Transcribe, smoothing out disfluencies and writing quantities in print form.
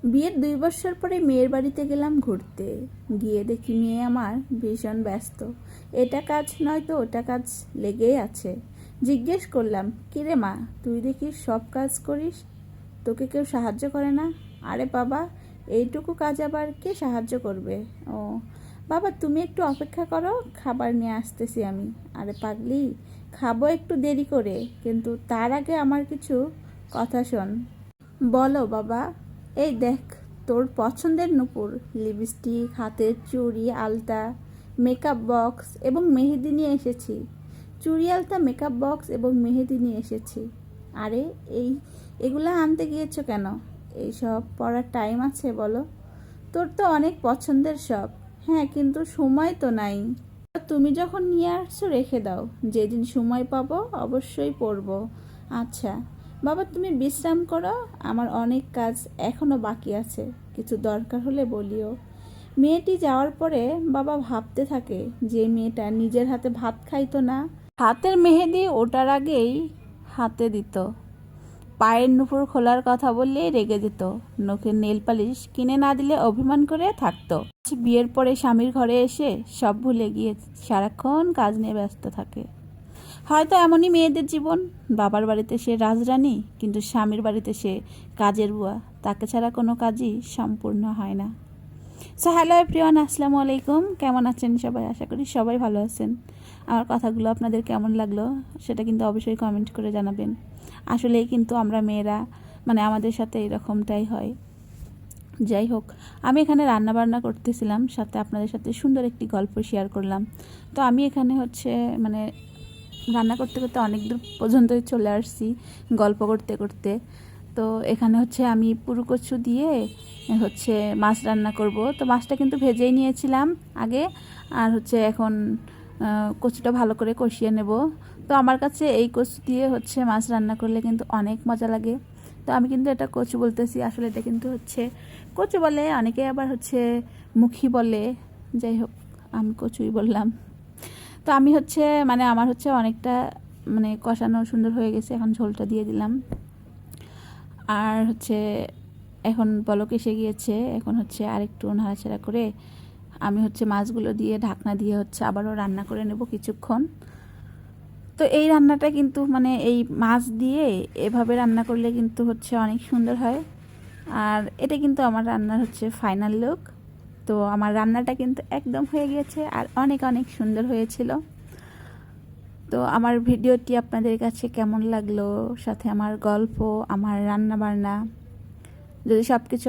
বিয়ের 2 বছর পরে মেয়ের বাড়িতে গেলাম ঘুরতে। গিয়ে দেখি মেয়ে আমার ভীষণ ব্যস্ত। এটা কাজ নয়তো ওটা কাজ লেগেই আছে। জিজ্ঞেস করলাম, কিরে মা, তুই দেখি সব কাজ করিস, তোকে কেউ সাহায্য করে না? আরে বাবা, এইটুকু কাজ আবার কে সাহায্য করবে? ও বাবা, তুমি একটু অপেক্ষা করো, খাবার নিয়ে আসতেছি আমি। আরে পাগলি, খাবো একটু দেরি করে, কিন্তু তার আগে আমার কিছু কথা শোন। বলো বাবা। এই দেখ, তোর পছন্দের নূপুর, লিপস্টিক, হাতের চুড়ি, আলতা, মেকআপ বক্স এবং মেহেদি নিয়ে এসেছি। চুড়ি, আলতা, মেকআপ বক্স এবং মেহেদি নিয়ে এসেছি। আরে এই এগুলা আনতে গিয়েছো কেন? এইসব পড়ার টাইম আছে বলো? তোর তো অনেক পছন্দের সব। হ্যাঁ, কিন্তু সময় তো নাই। তুমি যখন নিয়ে আসছো রেখে দাও, যেদিন সময় পাবো অবশ্যই পড়বো। আচ্ছা বাবা, তুমি বিশ্রাম করো, আমার অনেক কাজ এখনো বাকি আছে, কিছু দরকার হলে বলিও। মেয়েটি যাওয়ার পরে বাবা ভাবতে থাকে যে মেয়েটা নিজের হাতে ভাত খাইতো না, হাতের মেহেদি ওটার আগেই হাতে দিত, পায়ের নুপুর খোলার কথা বললেই রেগে যেত, নখের নেল পালিশ কিনে না দিলে অভিমান করে থাকতো। বিয়ের পরে স্বামীর ঘরে এসে সব ভুলে গিয়ে সারাক্ষণ কাজ নিয়ে ব্যস্ত থাকে। হয়তো এমনই মেয়েদের জীবন। বাবার বাড়িতে সে রাজরানী, কিন্তু স্বামীর বাড়িতে সে কাজের বুয়া। তাকে ছাড়া কোনো কাজই সম্পূর্ণ হয় না। সো হ্যালো এভরিওয়ান, আসসালামু আলাইকুম। কেমন আছেন সবাই? আশা করি সবাই ভালো আছেন। আমার কথাগুলো আপনাদের কেমন লাগলো সেটা কিন্তু অবশ্যই কমেন্ট করে জানাবেন। আসলেই কিন্তু আমরা মেয়েরা, মানে আমাদের সাথে এরকমটাই হয়। যাই হোক, আমি এখানে রান্না বান্না করতেছিলাম, সাথে আপনাদের সাথে সুন্দর একটি গল্প শেয়ার করলাম। তো আমি এখানে হচ্ছে মানে রান্না করতে করতে অনেক দূর পর্যন্তই চলে আসছি গল্প করতে করতে। তো এখানে হচ্ছে আমি পুরো কচু দিয়ে হচ্ছে মাছ রান্না করব। তো মাছটা কিন্তু ভেজেই নিয়েছিলাম আগে, আর হচ্ছে এখন কচুটা ভালো করে কষিয়ে নেব। তো আমার কাছে এই কচু দিয়ে হচ্ছে মাছ রান্না করলে কিন্তু অনেক মজা লাগে। তো আমি কিন্তু এটা কচু বলতেছি, আসলে এটা কিন্তু হচ্ছে কচু বলে, অনেকে আবার হচ্ছে মুখী বলে। যাই হোক, আমি কচুই বললাম। তো আমি হচ্ছে মানে আমার হচ্ছে অনেকটা মানে কষানো সুন্দর হয়ে গেছে, এখন ঝোলটা দিয়ে দিলাম। আর হচ্ছে এখন পলক এসে গিয়েছে, এখন হচ্ছে আরেকটু নাড়াচাড়া করে আমি হচ্ছে মাছগুলো দিয়ে ঢাকনা দিয়ে হচ্ছে আবারও রান্না করে নেব কিছুক্ষণ। তো এই রান্নাটা কিন্তু মানে এই মাছ দিয়ে এভাবে রান্না করলে কিন্তু হচ্ছে অনেক সুন্দর হয়। আর এটা কিন্তু আমার রান্নার হচ্ছে ফাইনাল লুক। তো আমার রান্নাটা কিন্তু একদম হয়ে গিয়েছে আর অনেক অনেক সুন্দর হয়েছিল। তো আমার ভিডিওটি আপনাদের কাছে কেমন লাগলো, সাথে আমার গল্প, আমার রান্না বান্না, যদি সব কিছু